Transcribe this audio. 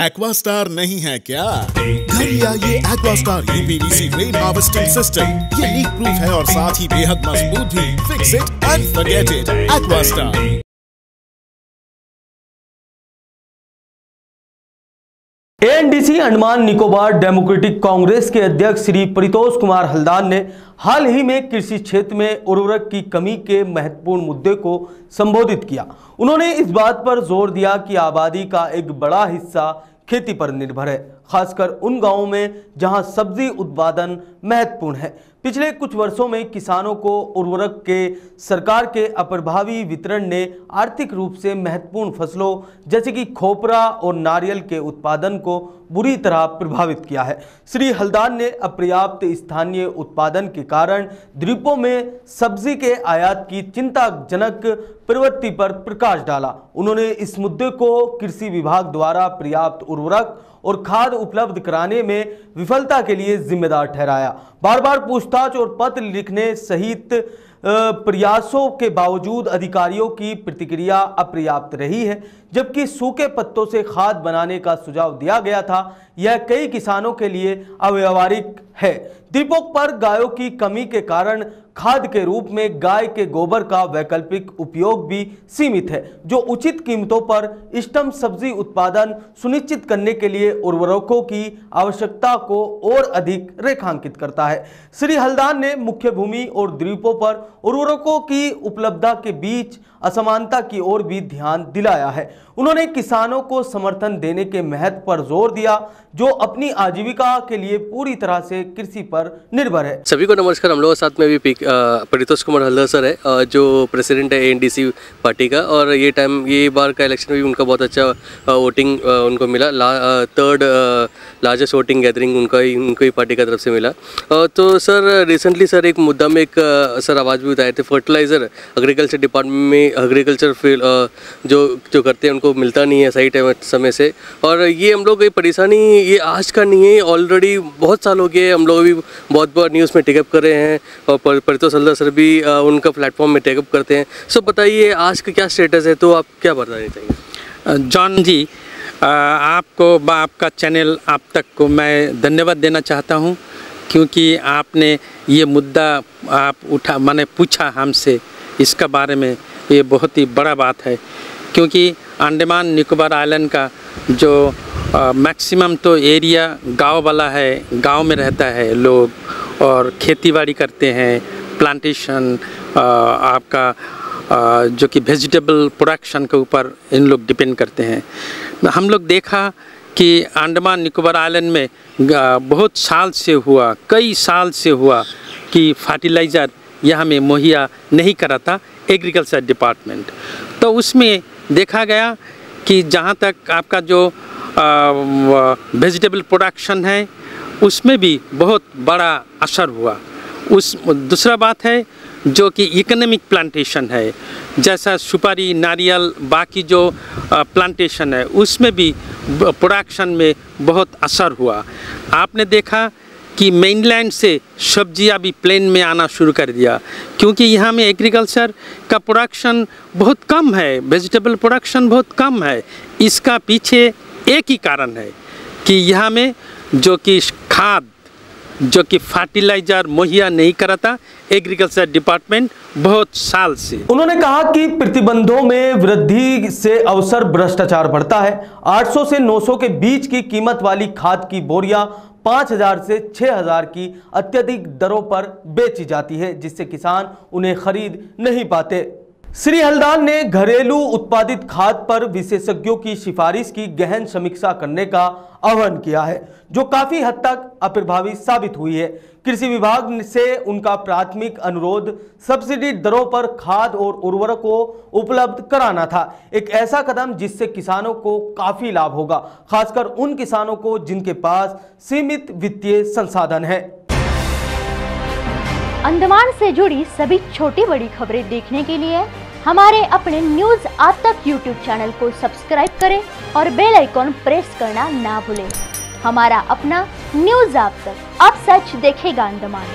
Aquastar नहीं है क्या? घर ले आइए Aquastar UPVC rain harvesting system. ये लीक प्रूफ है और साथ ही बेहद मजबूत भी। Fix it and forget it. Aquastar. ANDC Andaman Nicobar Democratic Congress के अध्यक्ष श्री परितोष कुमार हल्दार ने हाल ही में कृषि क्षेत्र में उर्वरक की कमी के महत्वपूर्ण मुद्दे को संबोधित किया। उन्होंने इस बात पर जोर दिया कि आबादी का एक बड़ा हिस्सा खेती पर निर्भर है, खासकर उन गांवों में जहां सब्जी उत्पादन महत्वपूर्ण है। पिछले कुछ वर्षों में किसानों को उर्वरक के सरकार के अप्रभावी वितरण ने आर्थिक रूप से महत्वपूर्ण फसलों जैसे कि खोपरा और नारियल के उत्पादन को बुरी तरह प्रभावित किया है। श्री हल्दार ने अपर्याप्त स्थानीय उत्पादन के कारण द्वीपों में सब्जी के आयात की चिंताजनक प्रवृत्ति पर प्रकाश डाला। उन्होंने इस मुद्दे को कृषि विभाग द्वारा पर्याप्त उर्वरक और खाद उपलब्ध कराने में विफलता के लिए जिम्मेदार ठहराया। बार बार पूछताछ और पत्र लिखने सहित प्रयासों के बावजूद अधिकारियों की प्रतिक्रिया अपर्याप्त रही है। जबकि सूखे पत्तों से खाद बनाने का सुझाव दिया गया था, यह कई किसानों के लिए अव्यावहारिक है। द्वीपों पर गायों की कमी के कारण खाद के रूप में गाय के गोबर का वैकल्पिक उपयोग भी सीमित है, जो उचित कीमतों पर इष्टतम सब्जी उत्पादन सुनिश्चित करने के लिए उर्वरकों की आवश्यकता को और अधिक रेखांकित करता है। श्री हल्दार ने मुख्य भूमि और द्वीपों पर उर्वरकों की उपलब्धता के बीच असमानता की ओर भी ध्यान दिलाया है। उन्होंने किसानों को समर्थन देने के महत्व पर जोर दिया, जो अपनी आजीविका के लिए पूरी तरह से कृषि पर निर्भर है। सभी को नमस्कार। हम लोगों के साथ में भी परितोष कुमार हल्दार सर है, जो प्रेसिडेंट है एएनडीसी पार्टी का, और ये बार का इलेक्शन में भी उनका बहुत अच्छा वोटिंग उनको मिला। थर्ड लार्जेस्ट वोटिंग गैदरिंग उनको ही पार्टी का तरफ से मिला। तो सर रिसेंटली सर एक मुद्दा में एक सर आवाज़ भी उठाए थे, फर्टिलाइज़र एग्रीकल्चर डिपार्टमेंट में एग्रीकल्चर फील्ड जो करते हैं उनको मिलता नहीं है सही टाइम समय से। और ये हम लोग की परेशानी ये आज का नहीं है, ऑलरेडी बहुत साल हो गए। हम लोग भी बहुत बार न्यूज़ में टेकअप कर रहे हैं और परितोष हल्दार सर भी उनका प्लेटफॉर्म में टेकअप करते हैं। सो बताइए आज का क्या स्टेटस है, तो आप क्या बताना चाहिए? जॉन जी, आपको आपका चैनल आप तक को मैं धन्यवाद देना चाहता हूं, क्योंकि आपने ये मुद्दा मैंने पूछा हमसे इसका बारे में, ये बहुत ही बड़ा बात है। क्योंकि अंडमान निकोबार आइलैंड का जो मैक्सिमम तो एरिया गांव वाला है, गांव में रहता है लोग और खेतीबाड़ी करते हैं, प्लांटेशन आपका जो कि वेजिटेबल प्रोडक्शन के ऊपर इन लोग डिपेंड करते हैं। हम लोग देखा कि अंडमान निकोबार आइलैंड में बहुत साल से हुआ, कई साल से हुआ कि फर्टिलाइज़र यहाँ में मुहैया नहीं करा था एग्रीकल्चर डिपार्टमेंट। तो उसमें देखा गया कि जहाँ तक आपका जो वेजिटेबल प्रोडक्शन है उसमें भी बहुत बड़ा असर हुआ। दूसरा बात है जो कि इकोनॉमिक प्लांटेशन है, जैसा सुपारी, नारियल, बाकी जो प्लांटेशन है उसमें भी प्रोडक्शन में बहुत असर हुआ। आपने देखा कि मेनलैंड से सब्जियां भी प्लेन में आना शुरू कर दिया, क्योंकि यहाँ में एग्रीकल्चर का प्रोडक्शन बहुत कम है, वेजिटेबल प्रोडक्शन बहुत कम है। इसका पीछे एक ही कारण है कि यहाँ में जो कि खाद, जो कि फर्टिलाइज़र मुहैया नहीं कराता एग्रीकल्चर डिपार्टमेंट बहुत साल से। उन्होंने कहा कि प्रतिबंधों में वृद्धि से अवसर भ्रष्टाचार बढ़ता है। 800 से 900 के बीच की कीमत वाली खाद की बोरियां 5000 से 6000 की अत्यधिक दरों पर बेची जाती है, जिससे किसान उन्हें खरीद नहीं पाते। श्री हल्दार ने घरेलू उत्पादित खाद पर विशेषज्ञों की सिफारिश की गहन समीक्षा करने का आह्वान किया है, जो काफी हद तक अप्रभावी साबित हुई है। कृषि विभाग से उनका प्राथमिक अनुरोध सब्सिडी दरों पर खाद और उर्वरकों उपलब्ध कराना था, एक ऐसा कदम जिससे किसानों को काफी लाभ होगा, खासकर उन किसानों को जिनके पास सीमित वित्तीय संसाधन है। अंडमान से जुड़ी सभी छोटी बड़ी खबरें देखने के लिए हमारे अपने न्यूज आज तक यूट्यूब चैनल को सब्सक्राइब करें और बेल आइकॉन प्रेस करना ना भूलें। हमारा अपना न्यूज आज तक, अब सच देखेगा अंडमान।